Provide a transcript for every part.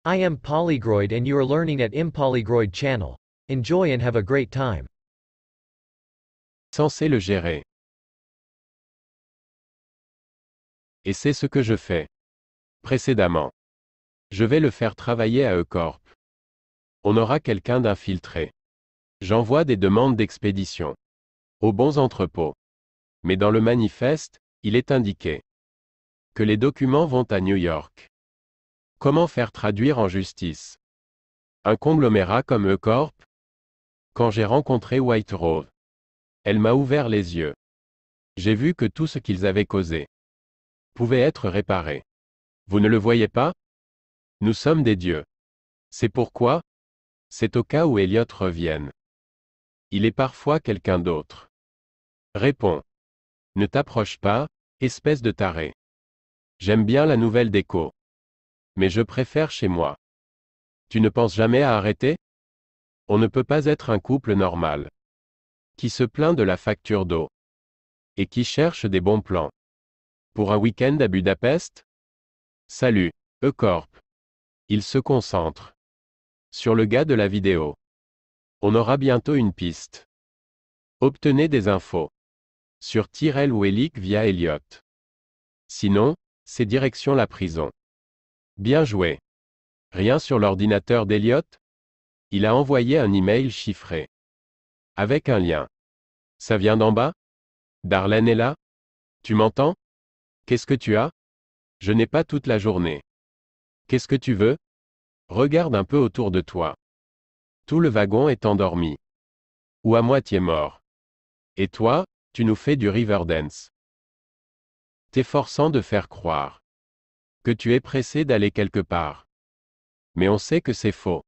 I am Polygroid and you are learning at Impolygroid channel. Enjoy and have a great time. Censé le gérer. Et c'est ce que je fais. Précédemment. Je vais le faire travailler à E-Corp. On aura quelqu'un d'infiltré. J'envoie des demandes d'expédition. Aux bons entrepôts. Mais dans le manifeste, il est indiqué que les documents vont à New York. Comment faire traduire en justice un conglomérat comme E-Corp? Quand j'ai rencontré White Rose, elle m'a ouvert les yeux. J'ai vu que tout ce qu'ils avaient causé pouvait être réparé. Vous ne le voyez pas? Nous sommes des dieux. C'est pourquoi? C'est au cas où Elliot revienne. Il est parfois quelqu'un d'autre. Réponds. Ne t'approche pas, espèce de taré. J'aime bien la nouvelle déco. Mais je préfère chez moi. Tu ne penses jamais à arrêter? On ne peut pas être un couple normal. Qui se plaint de la facture d'eau. Et qui cherche des bons plans. Pour un week-end à Budapest? Salut, E-Corp. Il se concentre sur le gars de la vidéo. On aura bientôt une piste. Obtenez des infos sur Tyrell ou Elick via Elliot. Sinon, c'est direction la prison. Bien joué. Rien sur l'ordinateur d'Elliot? Il a envoyé un email chiffré. Avec un lien. Ça vient d'en bas? Darlene est là? Tu m'entends? Qu'est-ce que tu as? Je n'ai pas toute la journée. Qu'est-ce que tu veux? Regarde un peu autour de toi. Tout le wagon est endormi. Ou à moitié mort. Et toi, tu nous fais du Riverdance. T'efforçant de faire croire que tu es pressé d'aller quelque part. Mais on sait que c'est faux.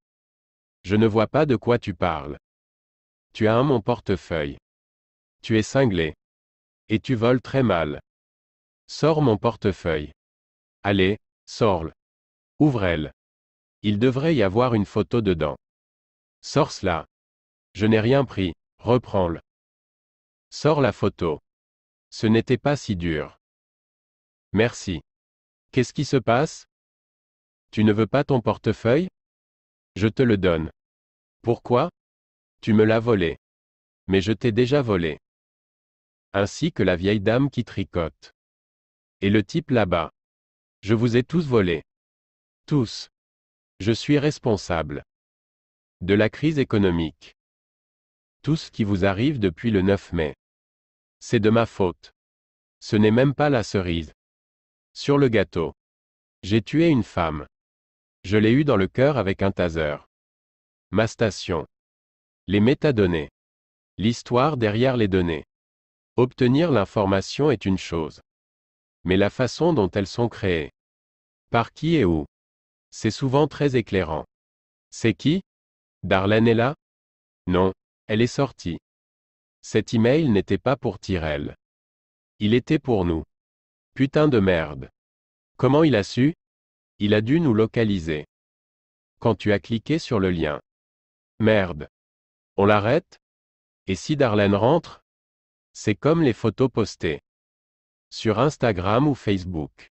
Je ne vois pas de quoi tu parles. Tu as mon portefeuille. Tu es cinglé. Et tu voles très mal. Sors mon portefeuille. Allez, sors-le. Ouvre-le. Il devrait y avoir une photo dedans. Sors cela. Je n'ai rien pris, reprends-le. Sors la photo. Ce n'était pas si dur. Merci. Qu'est-ce qui se passe? Tu ne veux pas ton portefeuille? Je te le donne. Pourquoi? Tu me l'as volé. Mais je t'ai déjà volé. Ainsi que la vieille dame qui tricote. Et le type là-bas. Je vous ai tous volés. Tous. Je suis responsable de la crise économique. Tout ce qui vous arrive depuis le 9 mai. C'est de ma faute. Ce n'est même pas la cerise sur le gâteau. J'ai tué une femme. Je l'ai eue dans le cœur avec un taser. Ma station. Les métadonnées. L'histoire derrière les données. Obtenir l'information est une chose. Mais la façon dont elles sont créées. Par qui et où. C'est souvent très éclairant. C'est qui? Darlene est là? Non, elle est sortie. Cet email n'était pas pour Tyrell. Il était pour nous. Putain de merde. Comment il a su? Il a dû nous localiser. Quand tu as cliqué sur le lien. Merde. On l'arrête? Et si Darlene rentre? C'est comme les photos postées sur Instagram ou Facebook.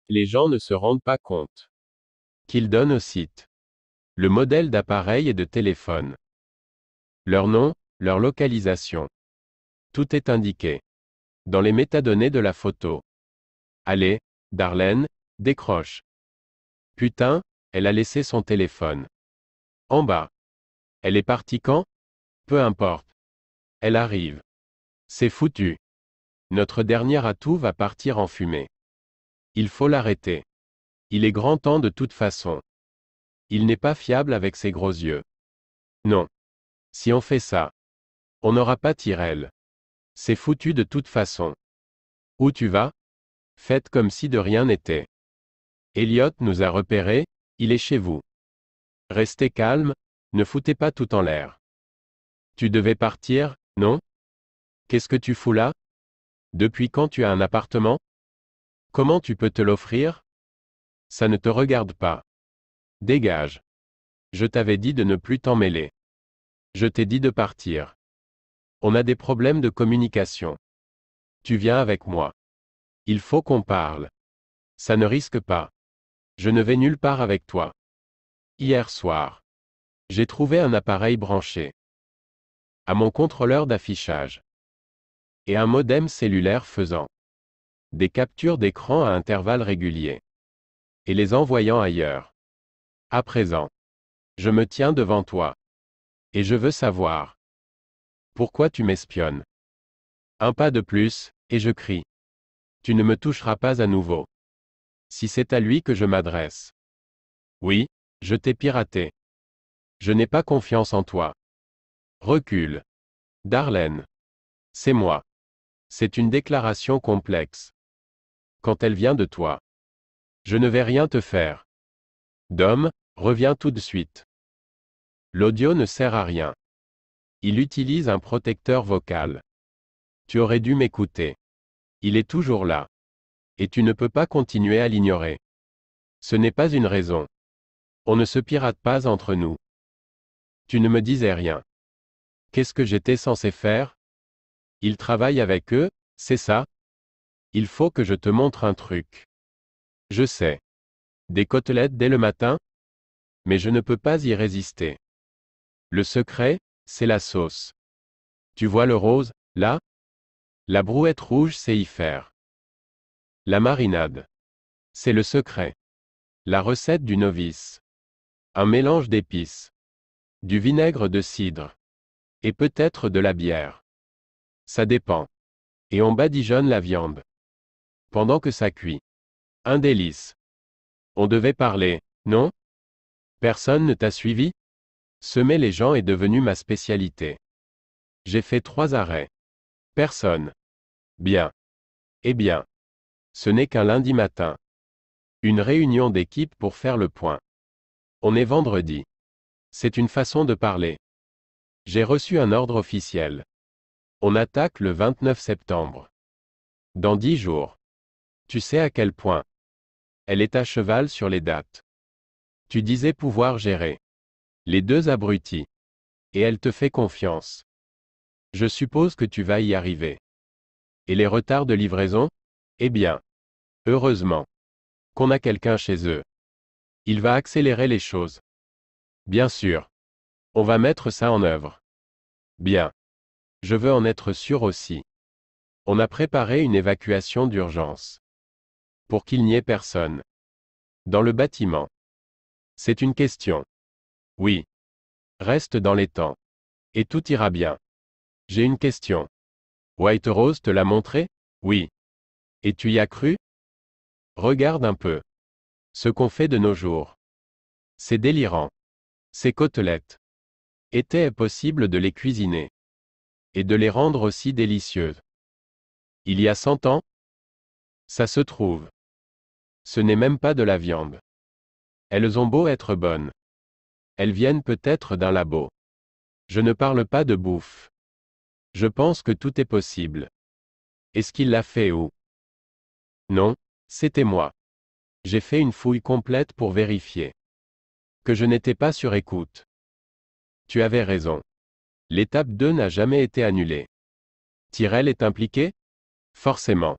Les gens ne se rendent pas compte qu'ils donnent au site le modèle d'appareil et de téléphone, leur nom, leur localisation. Tout est indiqué dans les métadonnées de la photo. Allez, Darlene, décroche. Putain, elle a laissé son téléphone en bas. Elle est partie quand? Peu importe. Elle arrive. C'est foutu. Notre dernier atout va partir en fumée. Il faut l'arrêter. Il est grand temps de toute façon. Il n'est pas fiable avec ses gros yeux. Non. Si on fait ça, on n'aura pas Tyrell. C'est foutu de toute façon. Où tu vas? Faites comme si de rien n'était. Elliot nous a repérés, il est chez vous. Restez calme, ne foutez pas tout en l'air. Tu devais partir, non? Qu'est-ce que tu fous là? Depuis quand tu as un appartement? Comment tu peux te l'offrir? Ça ne te regarde pas. Dégage. Je t'avais dit de ne plus t'en mêler. Je t'ai dit de partir. On a des problèmes de communication. Tu viens avec moi. Il faut qu'on parle. Ça ne risque pas. Je ne vais nulle part avec toi. Hier soir. J'ai trouvé un appareil branché à mon contrôleur d'affichage et un modem cellulaire faisant des captures d'écran à intervalles réguliers et les envoyant ailleurs. À présent, je me tiens devant toi et je veux savoir pourquoi tu m'espionnes. Un pas de plus, et je crie. Tu ne me toucheras pas à nouveau. Si c'est à lui que je m'adresse. Oui, je t'ai piraté. Je n'ai pas confiance en toi. Recule. Darlene. C'est moi. C'est une déclaration complexe. Quand elle vient de toi. Je ne vais rien te faire. Dom, reviens tout de suite. L'audio ne sert à rien. Il utilise un protecteur vocal. Tu aurais dû m'écouter. Il est toujours là. Et tu ne peux pas continuer à l'ignorer. Ce n'est pas une raison. On ne se pirate pas entre nous. Tu ne me disais rien. Qu'est-ce que j'étais censé faire? Il travaille avec eux, c'est ça? Il faut que je te montre un truc. Je sais. Des côtelettes dès le matin? Mais je ne peux pas y résister. Le secret, c'est la sauce. Tu vois le rose, là? La brouette rouge c'est y faire. La marinade. C'est le secret. La recette du novice. Un mélange d'épices. Du vinaigre de cidre. Et peut-être de la bière. Ça dépend. Et on badigeonne la viande. Pendant que ça cuit. Un délice. On devait parler, non? Personne ne t'a suivi? Semer les gens est devenu ma spécialité. J'ai fait 3 arrêts. Personne. Bien. Eh bien. Ce n'est qu'un lundi matin. Une réunion d'équipe pour faire le point. On est vendredi. C'est une façon de parler. J'ai reçu un ordre officiel. On attaque le 29 septembre. Dans 10 jours. Tu sais à quel point. Elle est à cheval sur les dates. Tu disais pouvoir gérer. Les 2 abrutis. Et elle te fait confiance. Je suppose que tu vas y arriver. Et les retards de livraison? Eh bien. Heureusement. Qu'on a quelqu'un chez eux. Il va accélérer les choses. Bien sûr. On va mettre ça en œuvre. Bien. Je veux en être sûr aussi. On a préparé une évacuation d'urgence. Pour qu'il n'y ait personne. Dans le bâtiment. C'est une question. Oui. Reste dans les temps. Et tout ira bien. J'ai une question. White Rose te l'a montré? Oui. Et tu y as cru? Regarde un peu. Ce qu'on fait de nos jours. C'est délirant. Ces côtelettes. Était-il possible de les cuisiner? Et de les rendre aussi délicieuses? Il y a 100 ans? Ça se trouve. Ce n'est même pas de la viande. Elles ont beau être bonnes. Elles viennent peut-être d'un labo. Je ne parle pas de bouffe. Je pense que tout est possible. Est-ce qu'il l'a fait ou? Non, c'était moi. J'ai fait une fouille complète pour vérifier. Que je n'étais pas sur écoute. Tu avais raison. L'étape 2 n'a jamais été annulée. Tyrell est impliqué? Forcément.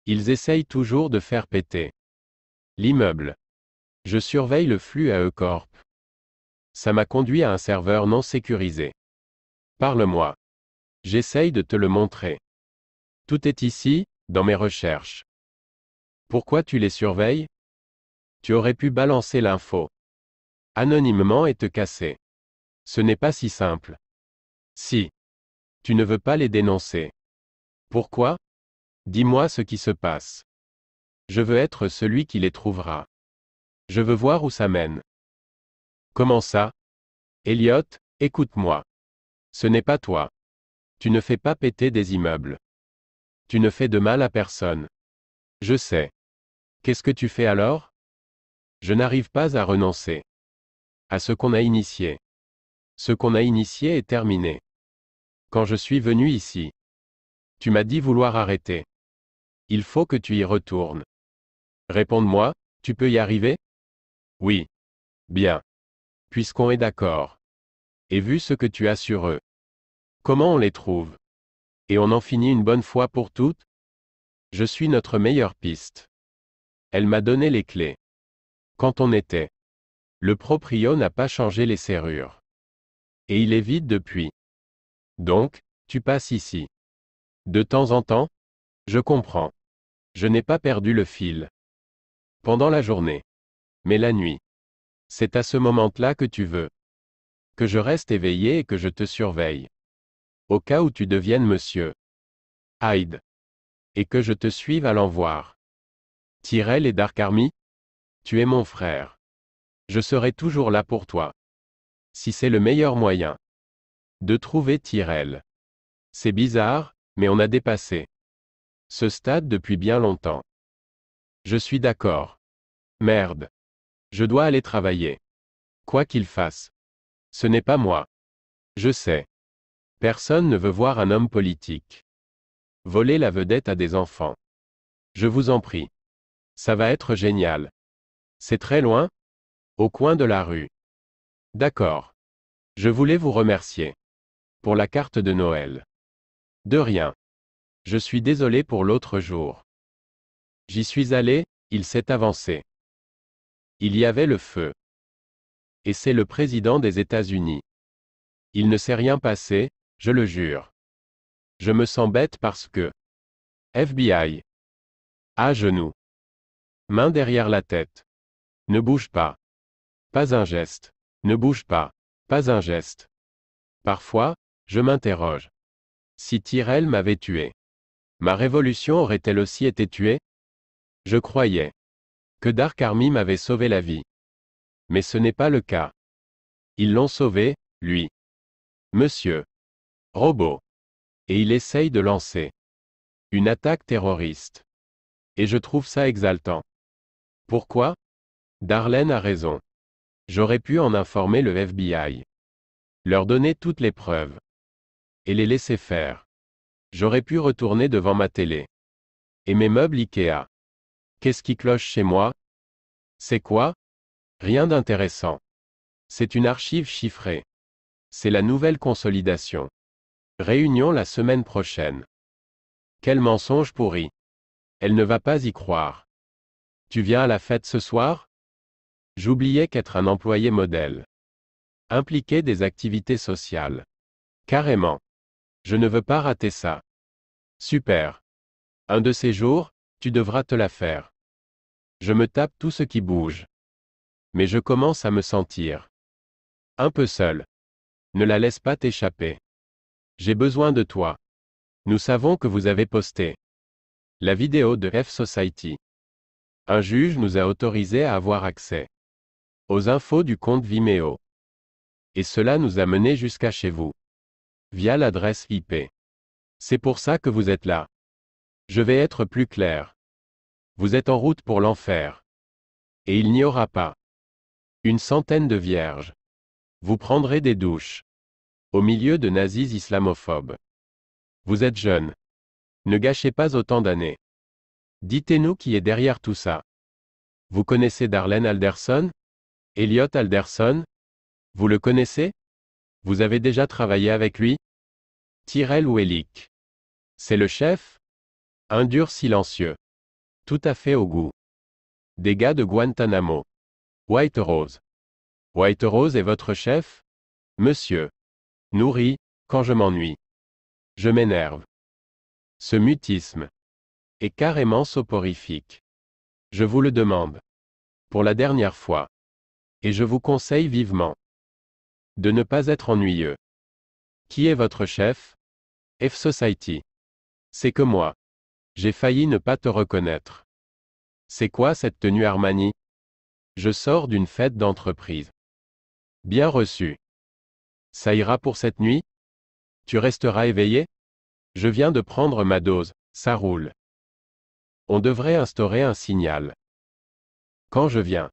Ils essayent toujours de faire péter l'immeuble. Je surveille le flux à E-Corp. Ça m'a conduit à un serveur non sécurisé. Parle-moi. J'essaye de te le montrer. Tout est ici, dans mes recherches. Pourquoi tu les surveilles? Tu aurais pu balancer l'info anonymement et te casser. Ce n'est pas si simple. Si. Tu ne veux pas les dénoncer. Pourquoi? Dis-moi ce qui se passe. Je veux être celui qui les trouvera. Je veux voir où ça mène. Comment ça? Elliot, écoute-moi. Ce n'est pas toi. Tu ne fais pas péter des immeubles. Tu ne fais de mal à personne. Je sais. Qu'est-ce que tu fais alors? Je n'arrive pas à renoncer à ce qu'on a initié. Ce qu'on a initié est terminé. Quand je suis venu ici, tu m'as dit vouloir arrêter. Il faut que tu y retournes. Réponds-moi, tu peux y arriver? Oui. Bien. Puisqu'on est d'accord. Et vu ce que tu as sur eux. Comment on les trouve? Et on en finit une bonne fois pour toutes? Je suis notre meilleure piste. Elle m'a donné les clés. Quand on était. Le proprio n'a pas changé les serrures. Et il est vide depuis. Donc, tu passes ici. De temps en temps? Je comprends. Je n'ai pas perdu le fil. Pendant la journée. Mais la nuit. C'est à ce moment-là que tu veux. Que je reste éveillé et que je te surveille. Au cas où tu deviennes monsieur Hyde. Et que je te suive allant voir Tyrell et Dark Army? Tu es mon frère. Je serai toujours là pour toi. Si c'est le meilleur moyen de trouver Tyrell. C'est bizarre, mais on a dépassé ce stade depuis bien longtemps. Je suis d'accord. Merde. Je dois aller travailler. Quoi qu'il fasse. Ce n'est pas moi. Je sais. Personne ne veut voir un homme politique voler la vedette à des enfants. Je vous en prie. Ça va être génial. C'est très loin? Au coin de la rue. D'accord. Je voulais vous remercier pour la carte de Noël. De rien. Je suis désolé pour l'autre jour. J'y suis allé, il s'est avancé. Il y avait le feu. Et c'est le président des États-Unis. Il ne s'est rien passé, je le jure. Je me sens bête parce que. FBI. À genoux. Main derrière la tête. Ne bouge pas. Pas un geste. Ne bouge pas. Pas un geste. Parfois, je m'interroge. Si Tyrell m'avait tué, ma révolution aurait-elle aussi été tuée? Je croyais que Dark Army m'avait sauvé la vie. Mais ce n'est pas le cas. Ils l'ont sauvé, lui. Monsieur. Robot. Et il essaye de lancer une attaque terroriste. Et je trouve ça exaltant. Pourquoi? Darlene a raison. J'aurais pu en informer le FBI. Leur donner toutes les preuves. Et les laisser faire. J'aurais pu retourner devant ma télé. Et mes meubles Ikea. Qu'est-ce qui cloche chez moi? C'est quoi? Rien d'intéressant. C'est une archive chiffrée. C'est la nouvelle consolidation. Réunion la semaine prochaine. Quel mensonge pourri. Elle ne va pas y croire. Tu viens à la fête ce soir? J'oubliais qu'être un employé modèle impliquait des activités sociales. Carrément. Je ne veux pas rater ça. Super. Un de ces jours, tu devras te la faire. Je me tape tout ce qui bouge. Mais je commence à me sentir un peu seul. Ne la laisse pas t'échapper. J'ai besoin de toi. Nous savons que vous avez posté la vidéo de F-Society. Un juge nous a autorisé à avoir accès aux infos du compte Vimeo. Et cela nous a menés jusqu'à chez vous. Via l'adresse IP. C'est pour ça que vous êtes là. Je vais être plus clair. Vous êtes en route pour l'enfer. Et il n'y aura pas une centaine de vierges. Vous prendrez des douches au milieu de nazis islamophobes. Vous êtes jeune. Ne gâchez pas autant d'années. Dites-nous qui est derrière tout ça. Vous connaissez Darlene Alderson? Elliot Alderson? Vous le connaissez? Vous avez déjà travaillé avec lui? Tyrell Wellick. C'est le chef? Un dur silencieux. Tout à fait au goût des gars de Guantanamo. White Rose. White Rose est votre chef? Monsieur. Nourri, quand je m'ennuie. Je m'énerve. Ce mutisme est carrément soporifique. Je vous le demande. Pour la dernière fois. Et je vous conseille vivement de ne pas être ennuyeux. Qui est votre chef? F-Society. C'est que moi. J'ai failli ne pas te reconnaître. C'est quoi cette tenue Armani? Je sors d'une fête d'entreprise. Bien reçu. Ça ira pour cette nuit? Tu resteras éveillé? Je viens de prendre ma dose, ça roule. On devrait instaurer un signal. Quand je viens,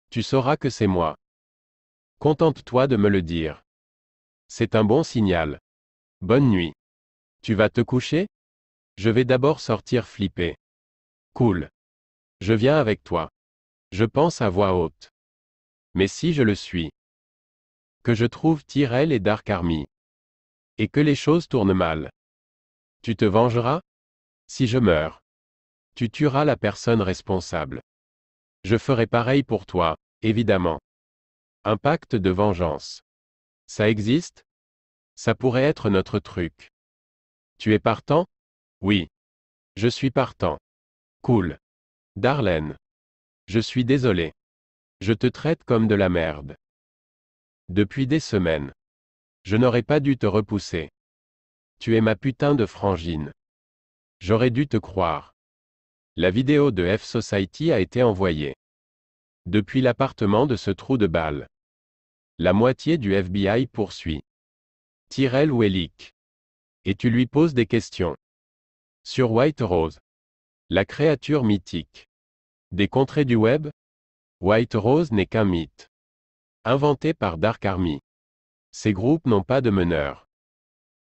tu sauras que c'est moi. Contente-toi de me le dire. C'est un bon signal. Bonne nuit. Tu vas te coucher? Je vais d'abord sortir flipper. Cool. Je viens avec toi. Je pense à voix haute. Mais si je le suis, que je trouve Tyrell et Dark Army, et que les choses tournent mal, tu te vengeras? Si je meurs, tu tueras la personne responsable. Je ferai pareil pour toi, évidemment. Un pacte de vengeance. Ça existe? Ça pourrait être notre truc. Tu es partant? Oui. Je suis partant. Cool. Darlene. Je suis désolé. Je te traite comme de la merde. Depuis des semaines. Je n'aurais pas dû te repousser. Tu es ma putain de frangine. J'aurais dû te croire. La vidéo de F-Society a été envoyée. Depuis l'appartement de ce trou de balle. La moitié du FBI poursuit Tyrell Wellick. Et tu lui poses des questions. Sur White Rose. La créature mythique. Des contrées du web? White Rose n'est qu'un mythe. Inventé par Dark Army. Ces groupes n'ont pas de meneur.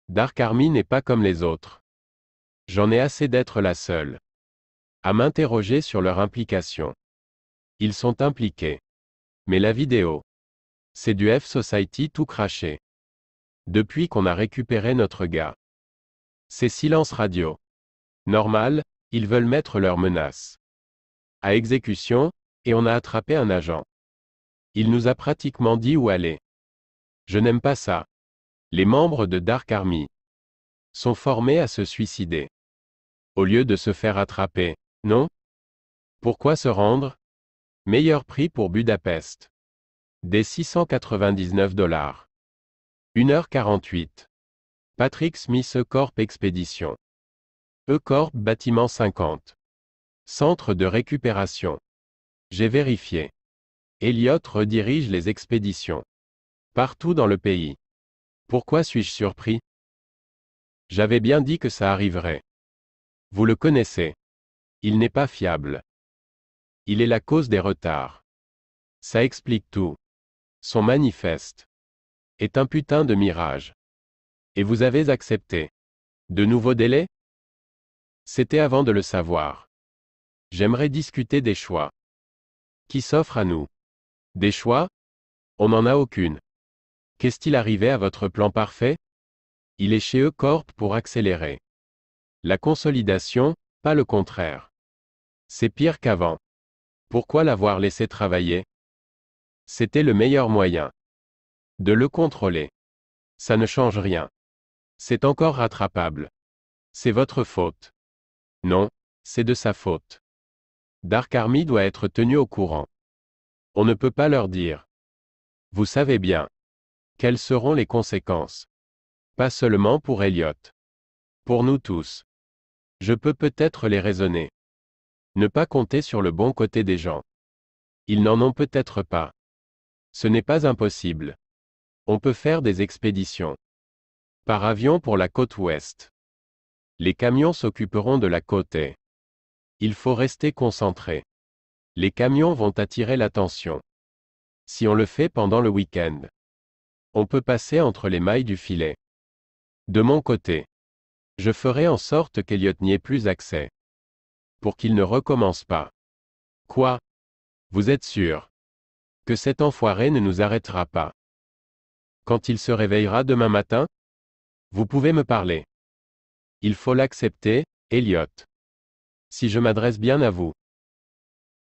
Dark Army n'est pas comme les autres. J'en ai assez d'être la seule à m'interroger sur leur implication. Ils sont impliqués. Mais la vidéo. C'est du F-Society tout craché. Depuis qu'on a récupéré notre gars. C'est silence radio. Normal, ils veulent mettre leurs menaces à exécution, et on a attrapé un agent. Il nous a pratiquement dit où aller. Je n'aime pas ça. Les membres de Dark Army sont formés à se suicider. Au lieu de se faire attraper, non? Pourquoi se rendre? Meilleur prix pour Budapest. Des $699. 1h48. Patrick Smith E-Corp Expédition. E-Corp Bâtiment 50. Centre de récupération. J'ai vérifié. Elliott redirige les expéditions. Partout dans le pays. Pourquoi suis-je surpris? J'avais bien dit que ça arriverait. Vous le connaissez. Il n'est pas fiable. Il est la cause des retards. Ça explique tout. Son manifeste est un putain de mirage. Et vous avez accepté. De nouveaux délais? C'était avant de le savoir. J'aimerais discuter des choix qui s'offrent à nous. Des choix? On n'en a aucune. Qu'est-il arrivé à votre plan parfait? Il est chez E-Corp pour accélérer la consolidation, pas le contraire. C'est pire qu'avant. Pourquoi l'avoir laissé travailler? C'était le meilleur moyen de le contrôler. Ça ne change rien. C'est encore rattrapable. C'est votre faute. Non, c'est de sa faute. Dark Army doit être tenu au courant. On ne peut pas leur dire. Vous savez bien. Quelles seront les conséquences? Pas seulement pour Elliott. Pour nous tous. Je peux peut-être les raisonner. Ne pas compter sur le bon côté des gens. Ils n'en ont peut-être pas. Ce n'est pas impossible. On peut faire des expéditions. Par avion pour la côte ouest. Les camions s'occuperont de la côte est. Il faut rester concentré. Les camions vont attirer l'attention. Si on le fait pendant le week-end, on peut passer entre les mailles du filet. De mon côté, je ferai en sorte qu'Elliott n'y ait plus accès. Pour qu'il ne recommence pas. Quoi? Vous êtes sûr que cet enfoiré ne nous arrêtera pas? Quand il se réveillera demain matin? Vous pouvez me parler. Il faut l'accepter, Elliott. Si je m'adresse bien à vous.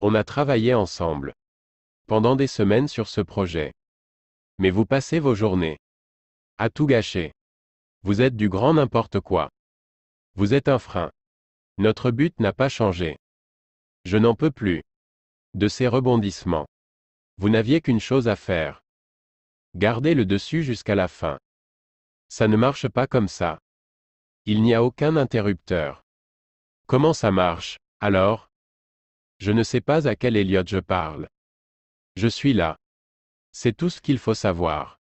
On a travaillé ensemble. Pendant des semaines sur ce projet. Mais vous passez vos journées à tout gâcher. Vous êtes du grand n'importe quoi. Vous êtes un frein. Notre but n'a pas changé. Je n'en peux plus de ces rebondissements. Vous n'aviez qu'une chose à faire. Gardez le dessus jusqu'à la fin. Ça ne marche pas comme ça. Il n'y a aucun interrupteur. Comment ça marche, alors? Je ne sais pas à quel Elliott je parle. Je suis là. C'est tout ce qu'il faut savoir.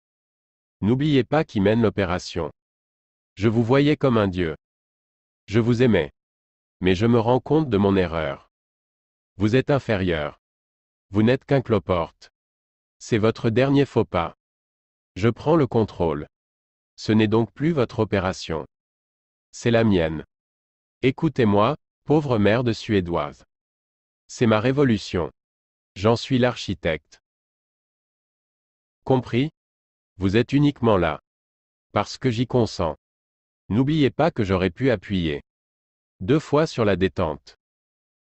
N'oubliez pas qui mène l'opération. Je vous voyais comme un dieu. Je vous aimais. Mais je me rends compte de mon erreur. Vous êtes inférieur. Vous n'êtes qu'un cloporte. C'est votre dernier faux pas. Je prends le contrôle. Ce n'est donc plus votre opération. C'est la mienne. Écoutez-moi, pauvre merde suédoise. C'est ma révolution. J'en suis l'architecte. Compris? Vous êtes uniquement là. Parce que j'y consens. N'oubliez pas que j'aurais pu appuyer 2 fois sur la détente.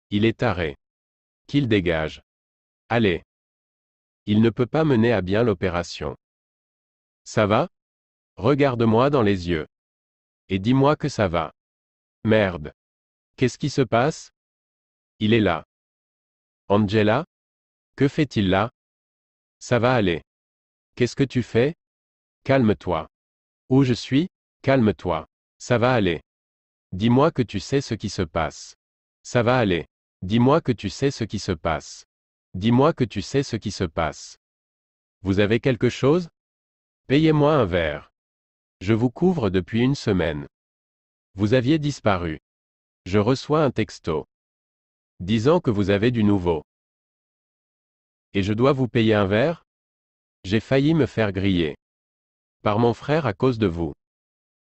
Il est taré. Qu'il dégage. Allez. Il ne peut pas mener à bien l'opération. Ça va? Regarde-moi dans les yeux. Et dis-moi que ça va. Merde. Qu'est-ce qui se passe? Il est là. Angela? Que fait-il là? Ça va aller. Qu'est-ce que tu fais? Calme-toi. Où je suis? Calme-toi. Ça va aller. Dis-moi que tu sais ce qui se passe. Ça va aller. Dis-moi que tu sais ce qui se passe. Dis-moi que tu sais ce qui se passe. Vous avez quelque chose? Payez-moi un verre. Je vous couvre depuis une semaine. Vous aviez disparu. Je reçois un texto. Disant que vous avez du nouveau. Et je dois vous payer un verre? J'ai failli me faire griller. Par mon frère à cause de vous.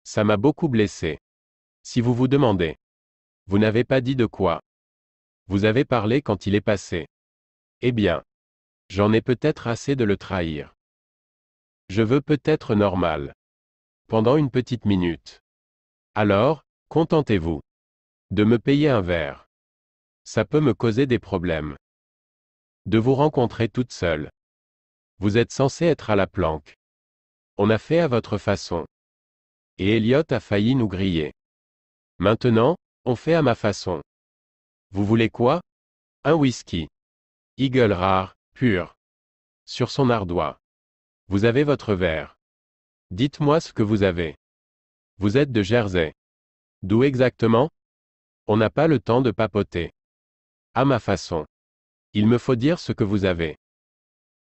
Ça m'a beaucoup blessé. Si vous vous demandez. Vous n'avez pas dit de quoi. Vous avez parlé quand il est passé. Eh bien. J'en ai peut-être assez de le trahir. Je veux peut-être normal. Pendant une petite minute. Alors, contentez-vous. De me payer un verre. Ça peut me causer des problèmes. De vous rencontrer toute seule. Vous êtes censé être à la planque. On a fait à votre façon. Et Elliot a failli nous griller. Maintenant, on fait à ma façon. Vous voulez quoi? Un whisky. Eagle rare, pur. Sur son ardois. Vous avez votre verre. Dites-moi ce que vous avez. Vous êtes de Jersey. D'où exactement? On n'a pas le temps de papoter. À ma façon. Il me faut dire ce que vous avez.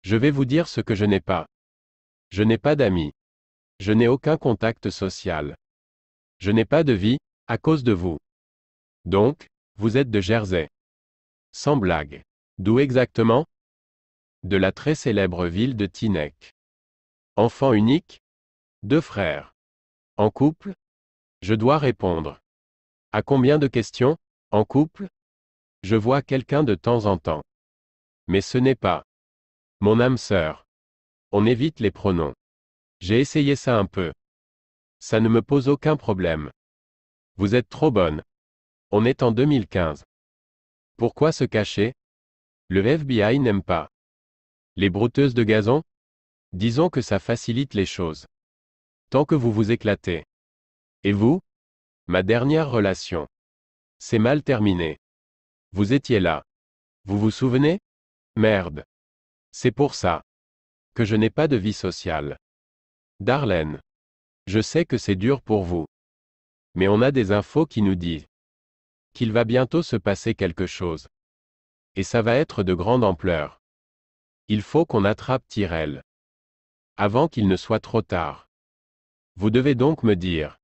Je vais vous dire ce que je n'ai pas. Je n'ai pas d'amis. Je n'ai aucun contact social. Je n'ai pas de vie, à cause de vous. Donc, vous êtes de Jersey. Sans blague. D'où exactement? De la très célèbre ville de Teaneck. Enfant unique? 2 frères. En couple? Je dois répondre. À combien de questions? En couple? Je vois quelqu'un de temps en temps. Mais ce n'est pas mon âme sœur. On évite les pronoms. J'ai essayé ça un peu. Ça ne me pose aucun problème. Vous êtes trop bonne. On est en 2015. Pourquoi se cacher? Le FBI n'aime pas. Les brouteuses de gazon? Disons que ça facilite les choses. Tant que vous vous éclatez. Et vous? Ma dernière relation. C'est mal terminé. Vous étiez là. Vous vous souvenez? Merde. C'est pour ça. Que je n'ai pas de vie sociale. Darlene. Je sais que c'est dur pour vous. Mais on a des infos qui nous disent qu'il va bientôt se passer quelque chose. Et ça va être de grande ampleur. Il faut qu'on attrape Tyrell. Avant qu'il ne soit trop tard. Vous devez donc me dire.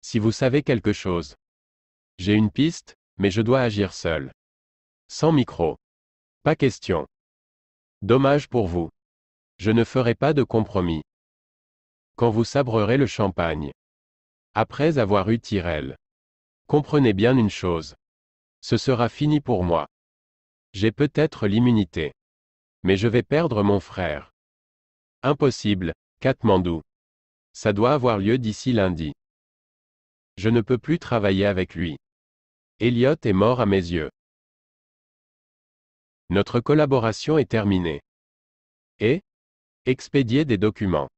Si vous savez quelque chose. J'ai une piste, mais je dois agir seul. Sans micro. Pas question. Dommage pour vous. Je ne ferai pas de compromis. Quand vous sabrerez le champagne. Après avoir eu Tyrell. Comprenez bien une chose. Ce sera fini pour moi. J'ai peut-être l'immunité. Mais je vais perdre mon frère. Impossible, Katmandou. Ça doit avoir lieu d'ici lundi. Je ne peux plus travailler avec lui. Elliot est mort à mes yeux. Notre collaboration est terminée. Et? Expédier des documents.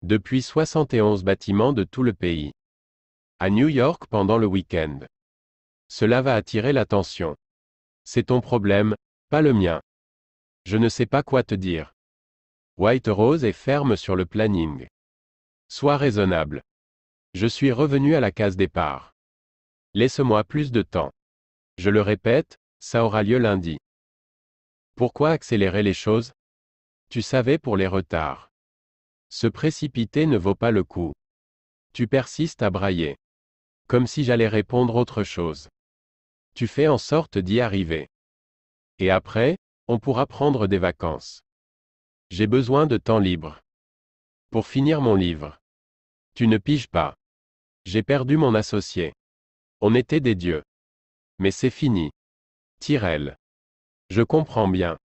Depuis 71 bâtiments de tout le pays. À New York pendant le week-end. Cela va attirer l'attention. C'est ton problème, pas le mien. Je ne sais pas quoi te dire. White Rose est ferme sur le planning. Sois raisonnable. Je suis revenu à la case départ. Laisse-moi plus de temps. Je le répète, ça aura lieu lundi. Pourquoi accélérer les choses? Tu savais pour les retards. Se précipiter ne vaut pas le coup. Tu persistes à brailler. Comme si j'allais répondre autre chose. Tu fais en sorte d'y arriver. Et après, on pourra prendre des vacances. J'ai besoin de temps libre. Pour finir mon livre. Tu ne piges pas. J'ai perdu mon associé. On était des dieux. Mais c'est fini. Tyrell. Je comprends bien.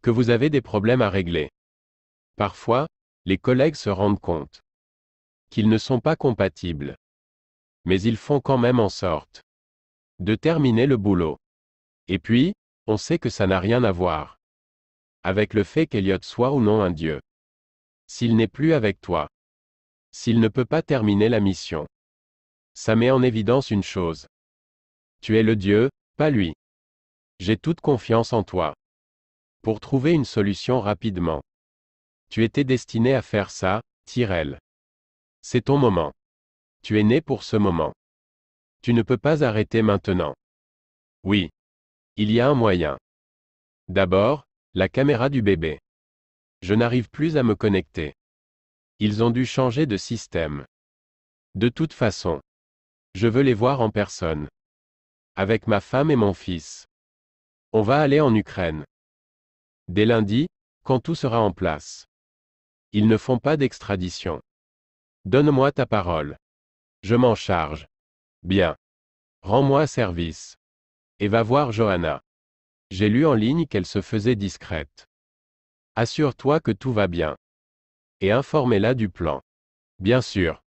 Que vous avez des problèmes à régler. Parfois, les collègues se rendent compte qu'ils ne sont pas compatibles. Mais ils font quand même en sorte de terminer le boulot. Et puis, on sait que ça n'a rien à voir avec le fait qu'Elliot soit ou non un dieu. S'il n'est plus avec toi. S'il ne peut pas terminer la mission. Ça met en évidence une chose. Tu es le dieu, pas lui. J'ai toute confiance en toi. Pour trouver une solution rapidement. Tu étais destiné à faire ça, Tyrell. C'est ton moment. Tu es né pour ce moment. Tu ne peux pas arrêter maintenant. Oui. Il y a un moyen. D'abord, la caméra du bébé. Je n'arrive plus à me connecter. Ils ont dû changer de système. De toute façon. Je veux les voir en personne. Avec ma femme et mon fils. On va aller en Ukraine. Dès lundi, quand tout sera en place. Ils ne font pas d'extradition. Donne-moi ta parole. Je m'en charge. Bien. Rends-moi service. Et va voir Johanna. J'ai lu en ligne qu'elle se faisait discrète. Assure-toi que tout va bien. Et informez-la du plan. Bien sûr.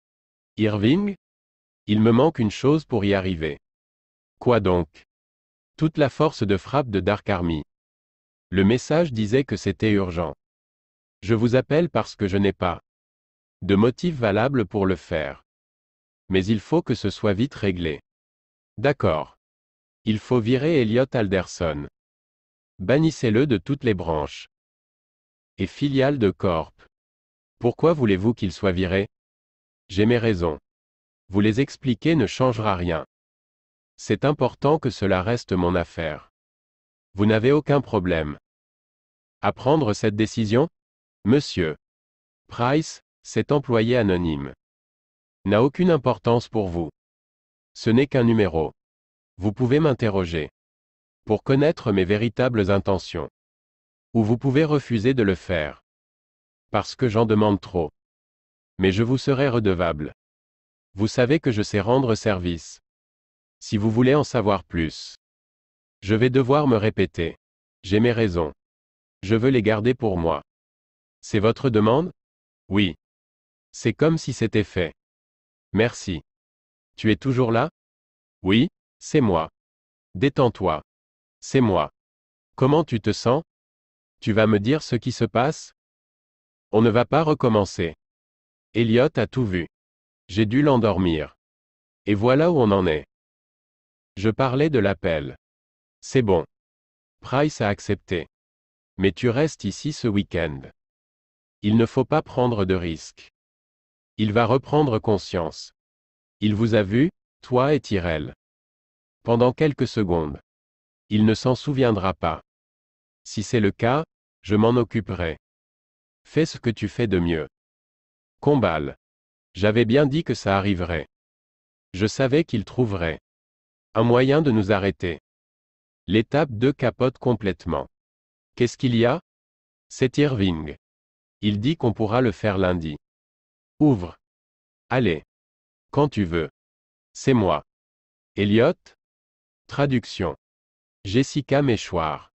Irving? Il me manque une chose pour y arriver. Quoi donc? Toute la force de frappe de Dark Army. Le message disait que c'était urgent. Je vous appelle parce que je n'ai pas de motif valable pour le faire. Mais il faut que ce soit vite réglé. D'accord. Il faut virer Elliot Alderson. Bannissez-le de toutes les branches. Et filiales de Corp. Pourquoi voulez-vous qu'il soit viré? J'ai mes raisons. Vous les expliquer ne changera rien. C'est important que cela reste mon affaire. Vous n'avez aucun problème à prendre cette décision? Monsieur Price, cet employé anonyme, n'a aucune importance pour vous. Ce n'est qu'un numéro. Vous pouvez m'interroger pour connaître mes véritables intentions. Ou vous pouvez refuser de le faire. Parce que j'en demande trop. Mais je vous serai redevable. Vous savez que je sais rendre service. Si vous voulez en savoir plus, je vais devoir me répéter. J'ai mes raisons. Je veux les garder pour moi. C'est votre demande? Oui. C'est comme si c'était fait. Merci. Tu es toujours là? Oui, c'est moi. Détends-toi. C'est moi. Comment tu te sens? Tu vas me dire ce qui se passe? On ne va pas recommencer. Elliot a tout vu. J'ai dû l'endormir. Et voilà où on en est. Je parlais de l'appel. C'est bon. Price a accepté. Mais tu restes ici ce week-end. Il ne faut pas prendre de risques. Il va reprendre conscience. Il vous a vu, toi et Tyrell. Pendant quelques secondes. Il ne s'en souviendra pas. Si c'est le cas, je m'en occuperai. Fais ce que tu fais de mieux. Combal. J'avais bien dit que ça arriverait. Je savais qu'il trouverait un moyen de nous arrêter. L'étape 2 capote complètement. Qu'est-ce qu'il y a? C'est Irving. Il dit qu'on pourra le faire lundi. Ouvre. Allez. Quand tu veux. C'est moi. Elliot? Traduction. Jessica Méchoir.